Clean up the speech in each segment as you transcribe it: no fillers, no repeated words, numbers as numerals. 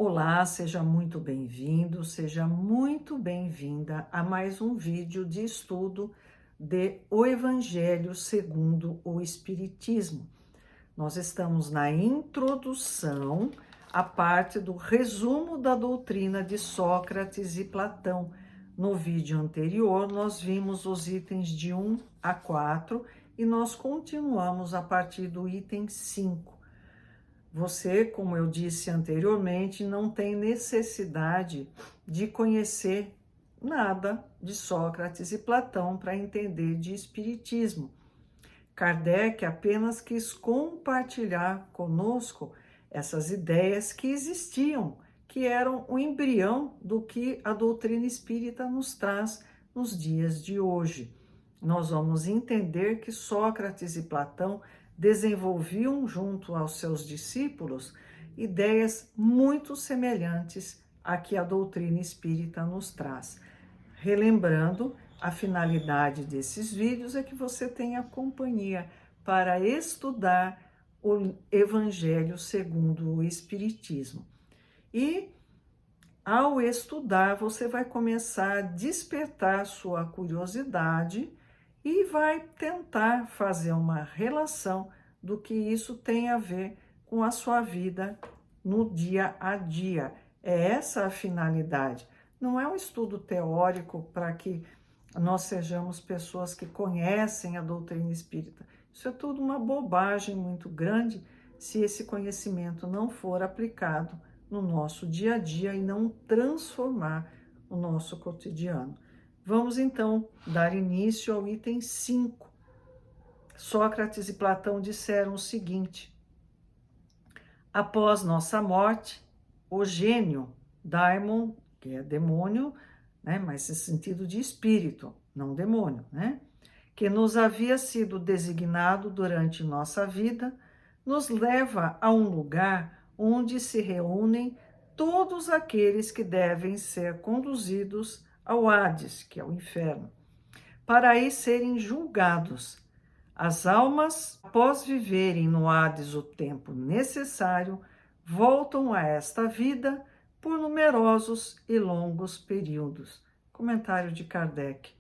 Olá, seja muito bem-vindo, seja muito bem-vinda a mais um vídeo de estudo de O Evangelho segundo o Espiritismo. Nós estamos na introdução, a parte do resumo da doutrina de Sócrates e Platão. No vídeo anterior, nós vimos os itens de 1 a 4 e nós continuamos a partir do item 5. Você, como eu disse anteriormente, não tem necessidade de conhecer nada de Sócrates e Platão para entender de espiritismo. Kardec apenas quis compartilhar conosco essas ideias que existiam, que eram o embrião do que a doutrina espírita nos traz nos dias de hoje. Nós vamos entender que Sócrates e Platão desenvolviam junto aos seus discípulos ideias muito semelhantes à que a doutrina espírita nos traz. Relembrando, a finalidade desses vídeos é que você tenha companhia para estudar o Evangelho segundo o Espiritismo. E, ao estudar, você vai começar a despertar sua curiosidade e vai tentar fazer uma relação do que isso tem a ver com a sua vida no dia a dia. É essa a finalidade. Não é um estudo teórico para que nós sejamos pessoas que conhecem a doutrina espírita. Isso é tudo uma bobagem muito grande se esse conhecimento não for aplicado no nosso dia a dia e não transformar o nosso cotidiano. Vamos então dar início ao item 5. Sócrates e Platão disseram o seguinte: após nossa morte, o gênio, daimon, que é demônio, né, mas em sentido de espírito, não demônio, né, que nos havia sido designado durante nossa vida, nos leva a um lugar onde se reúnem todos aqueles que devem ser conduzidos ao Hades, que é o inferno, para aí serem julgados. As almas, após viverem no Hades o tempo necessário, voltam a esta vida por numerosos e longos períodos. Comentário de Kardec.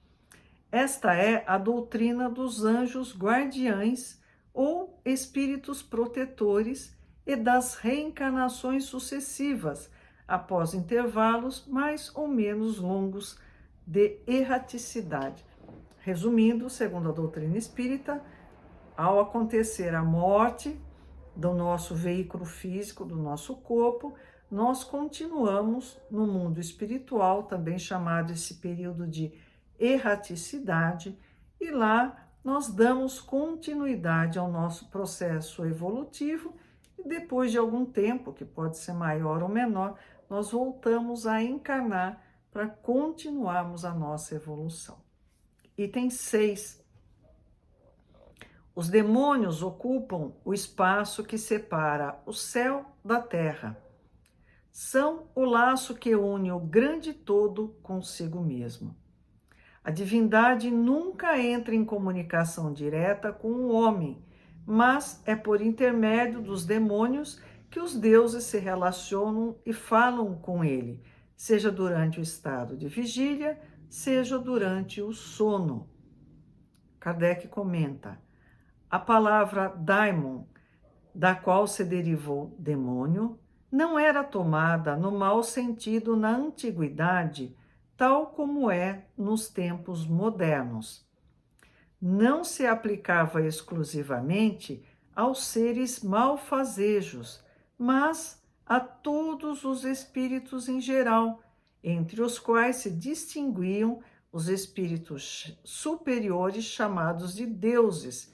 Esta é a doutrina dos anjos guardiães ou espíritos protetores e das reencarnações sucessivas, após intervalos mais ou menos longos de erraticidade. Resumindo, segundo a doutrina espírita, ao acontecer a morte do nosso veículo físico, do nosso corpo, nós continuamos no mundo espiritual, também chamado esse período de erraticidade, e lá nós damos continuidade ao nosso processo evolutivo e depois de algum tempo, que pode ser maior ou menor, nós voltamos a encarnar para continuarmos a nossa evolução. Item 6. Os demônios ocupam o espaço que separa o céu da terra. São o laço que une o grande todo consigo mesmo. A divindade nunca entra em comunicação direta com o homem, mas é por intermédio dos demônios que os deuses se relacionam e falam com ele, seja durante o estado de vigília, seja durante o sono. Kardec comenta: a palavra daimon, da qual se derivou demônio, não era tomada no mau sentido na antiguidade, tal como é nos tempos modernos. Não se aplicava exclusivamente aos seres malfazejos, mas a todos os espíritos em geral, entre os quais se distinguiam os espíritos superiores chamados de deuses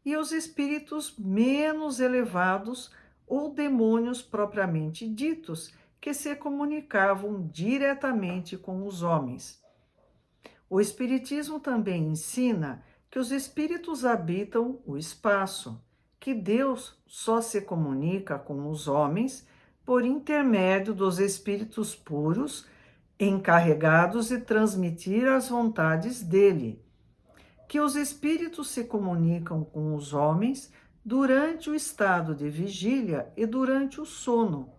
e os espíritos menos elevados ou demônios propriamente ditos, que se comunicavam diretamente com os homens. O Espiritismo também ensina que os espíritos habitam o espaço, que Deus só se comunica com os homens por intermédio dos espíritos puros, encarregados de transmitir as vontades dele, que os espíritos se comunicam com os homens durante o estado de vigília e durante o sono.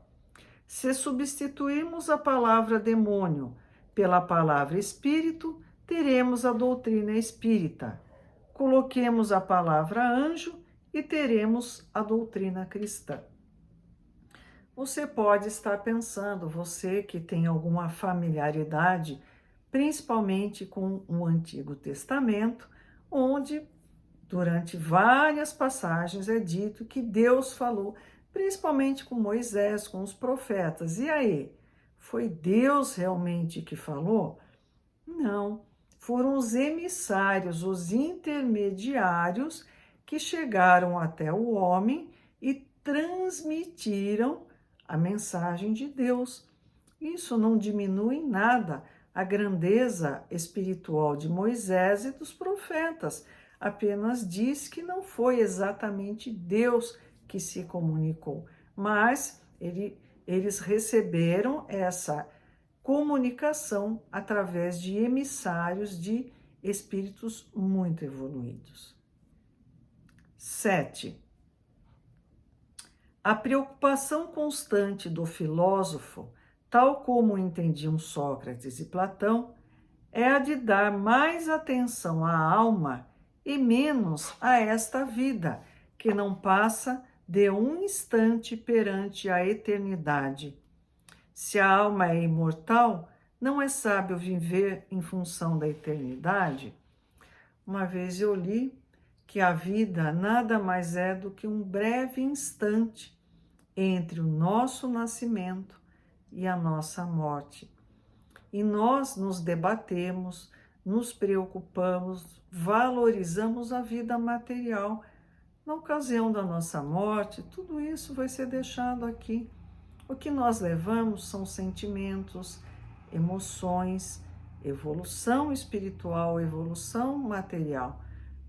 Se substituirmos a palavra demônio pela palavra espírito, teremos a doutrina espírita. Coloquemos a palavra anjo e teremos a doutrina cristã. Você pode estar pensando, você que tem alguma familiaridade, principalmente com o Antigo Testamento, onde durante várias passagens é dito que Deus falou, principalmente com Moisés, com os profetas. E aí, foi Deus realmente que falou? Não, foram os emissários, os intermediários que chegaram até o homem e transmitiram a mensagem de Deus. Isso não diminui em nada a grandeza espiritual de Moisés e dos profetas, apenas diz que não foi exatamente Deus que se comunicou, mas eles receberam essa comunicação através de emissários de espíritos muito evoluídos. 7. A preocupação constante do filósofo, tal como entendiam Sócrates e Platão, é a de dar mais atenção à alma e menos a esta vida, que não passa de um instante perante a eternidade. Se a alma é imortal, não é sábio viver em função da eternidade? Uma vez eu li que a vida nada mais é do que um breve instante entre o nosso nascimento e a nossa morte. E nós nos debatemos, nos preocupamos, valorizamos a vida material. Na ocasião da nossa morte, tudo isso vai ser deixado aqui. O que nós levamos são sentimentos, emoções, evolução espiritual, evolução material,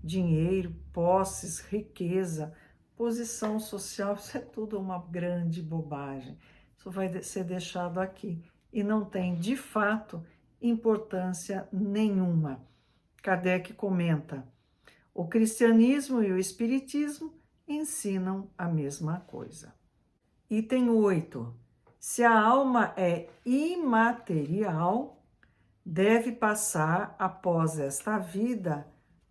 dinheiro, posses, riqueza, posição social, isso é tudo uma grande bobagem. Isso vai ser deixado aqui e não tem, de fato, importância nenhuma. Kardec comenta: o cristianismo e o espiritismo ensinam a mesma coisa. Item 8. Se a alma é imaterial, deve passar após esta vida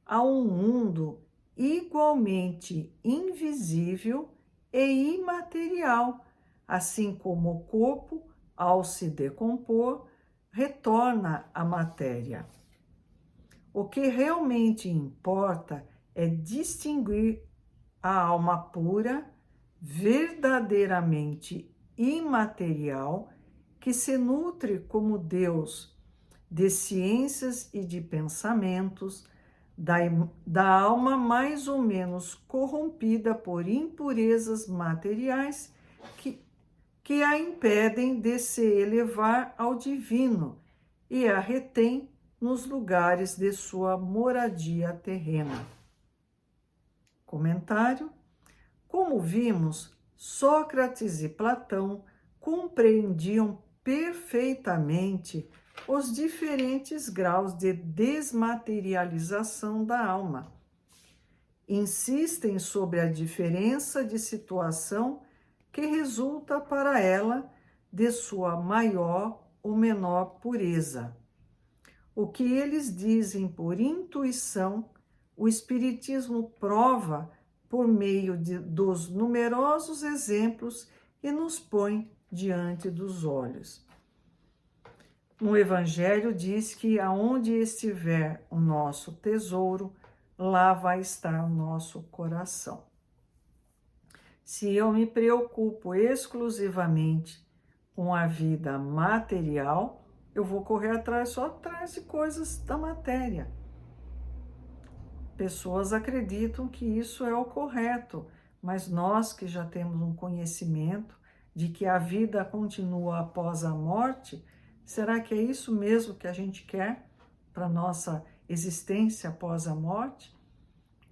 a um mundo igualmente invisível e imaterial, assim como o corpo, ao se decompor, retorna à matéria. O que realmente importa é distinguir a alma pura, verdadeiramente imaterial, que se nutre como Deus de ciências e de pensamentos, da alma mais ou menos corrompida por impurezas materiais que a impedem de se elevar ao divino e a retém nos lugares de sua moradia terrena. Comentário: como vimos, Sócrates e Platão compreendiam perfeitamente os diferentes graus de desmaterialização da alma. Insistem sobre a diferença de situação que resulta para ela de sua maior ou menor pureza. O que eles dizem por intuição, o Espiritismo prova por meio dos numerosos exemplos e nos põe diante dos olhos. No Evangelho diz que aonde estiver o nosso tesouro, lá vai estar o nosso coração. Se eu me preocupo exclusivamente com a vida material, eu vou correr só atrás de coisas da matéria. Pessoas acreditam que isso é o correto, mas nós que já temos um conhecimento de que a vida continua após a morte, será que é isso mesmo que a gente quer para a nossa existência após a morte?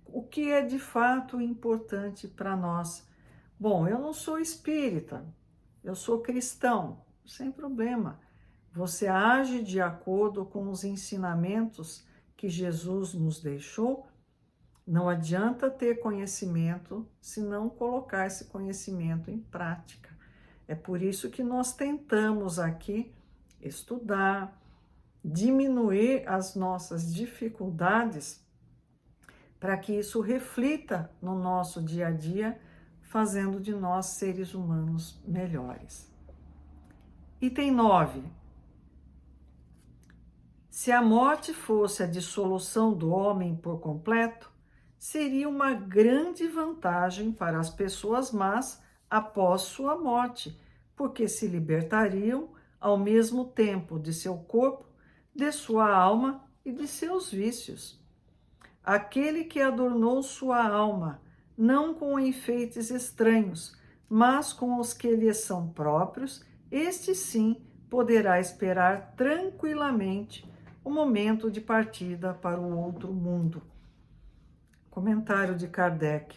O que é de fato importante para nós? Bom, eu não sou espírita, eu sou cristão, sem problema. Você age de acordo com os ensinamentos que Jesus nos deixou. Não adianta ter conhecimento se não colocar esse conhecimento em prática. É por isso que nós tentamos aqui estudar, diminuir as nossas dificuldades para que isso reflita no nosso dia a dia, fazendo de nós seres humanos melhores. Item 9. Se a morte fosse a dissolução do homem por completo, seria uma grande vantagem para as pessoas más após sua morte, porque se libertariam ao mesmo tempo de seu corpo, de sua alma e de seus vícios. Aquele que adornou sua alma, não com enfeites estranhos, mas com os que lhe são próprios, este sim poderá esperar tranquilamente o momento de partida para o outro mundo. Comentário de Kardec.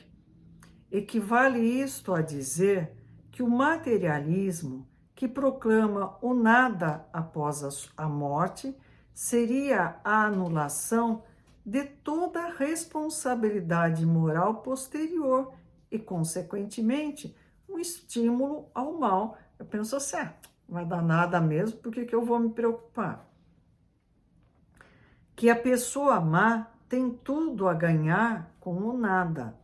Equivale isto a dizer que o materialismo, que proclama o nada após a morte, seria a anulação de toda a responsabilidade moral posterior e, consequentemente, um estímulo ao mal. Eu penso assim, não vai dar nada mesmo, por que eu vou me preocupar? Que a pessoa má tem tudo a ganhar com o nada,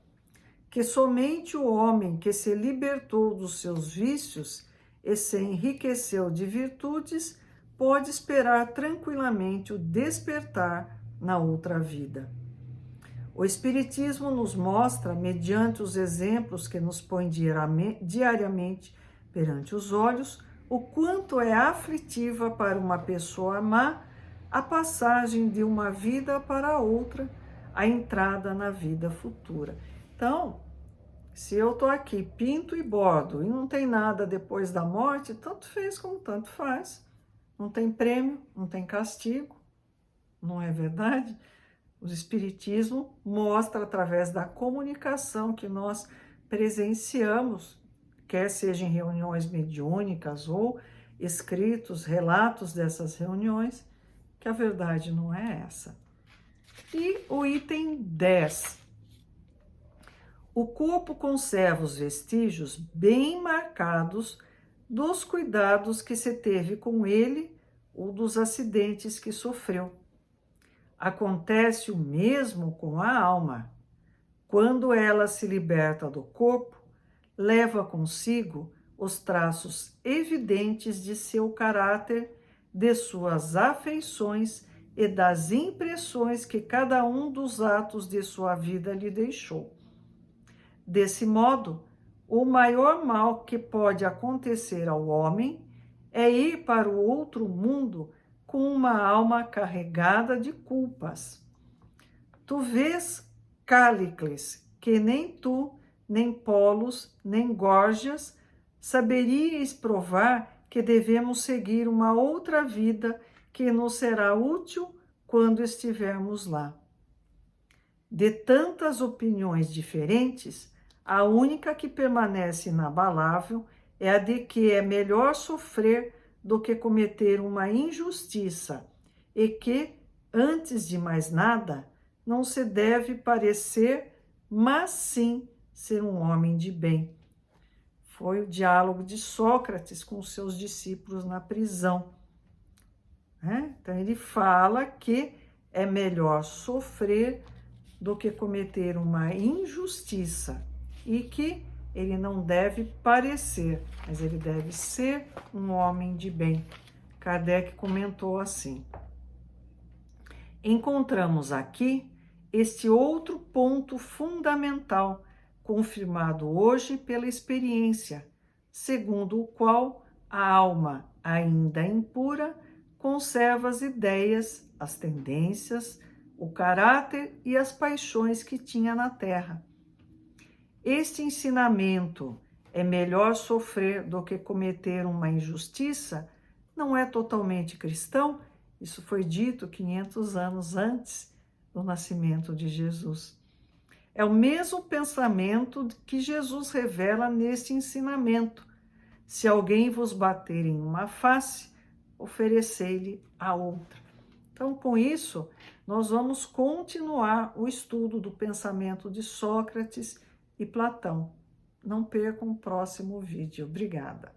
que somente o homem que se libertou dos seus vícios e se enriqueceu de virtudes pode esperar tranquilamente o despertar na outra vida. O Espiritismo nos mostra, mediante os exemplos que nos põe diariamente perante os olhos, o quanto é aflitiva para uma pessoa má a passagem de uma vida para outra, a entrada na vida futura. Então, se eu estou aqui, pinto e bordo, e não tem nada depois da morte, tanto fez como tanto faz. Não tem prêmio, não tem castigo, não é verdade? O Espiritismo mostra através da comunicação que nós presenciamos, quer seja em reuniões mediúnicas ou escritos, relatos dessas reuniões, que a verdade não é essa. E o item 10. O corpo conserva os vestígios bem marcados dos cuidados que se teve com ele ou dos acidentes que sofreu. Acontece o mesmo com a alma. Quando ela se liberta do corpo, leva consigo os traços evidentes de seu caráter, de suas afeições e das impressões que cada um dos atos de sua vida lhe deixou. Desse modo, o maior mal que pode acontecer ao homem é ir para o outro mundo com uma alma carregada de culpas. Tu vês, Cállicles, que nem tu, nem Polos, nem Górgias saberíeis provar que devemos seguir uma outra vida que nos será útil quando estivermos lá. De tantas opiniões diferentes, a única que permanece inabalável é a de que é melhor sofrer do que cometer uma injustiça e que, antes de mais nada, não se deve parecer, mas sim ser um homem de bem. Foi o diálogo de Sócrates com os seus discípulos na prisão. Então, ele fala que é melhor sofrer do que cometer uma injustiça e que ele não deve parecer, mas ele deve ser um homem de bem. Kardec comentou assim. Encontramos aqui este outro ponto fundamental, confirmado hoje pela experiência, segundo o qual a alma, ainda impura, conserva as ideias, as tendências, o caráter e as paixões que tinha na terra. Este ensinamento, é melhor sofrer do que cometer uma injustiça, não é totalmente cristão. Isso foi dito 500 anos antes do nascimento de Jesus. É o mesmo pensamento que Jesus revela neste ensinamento. Se alguém vos bater em uma face, oferecei-lhe a outra. Então, com isso, nós vamos continuar o estudo do pensamento de Sócrates e Platão. Não percam o próximo vídeo. Obrigada.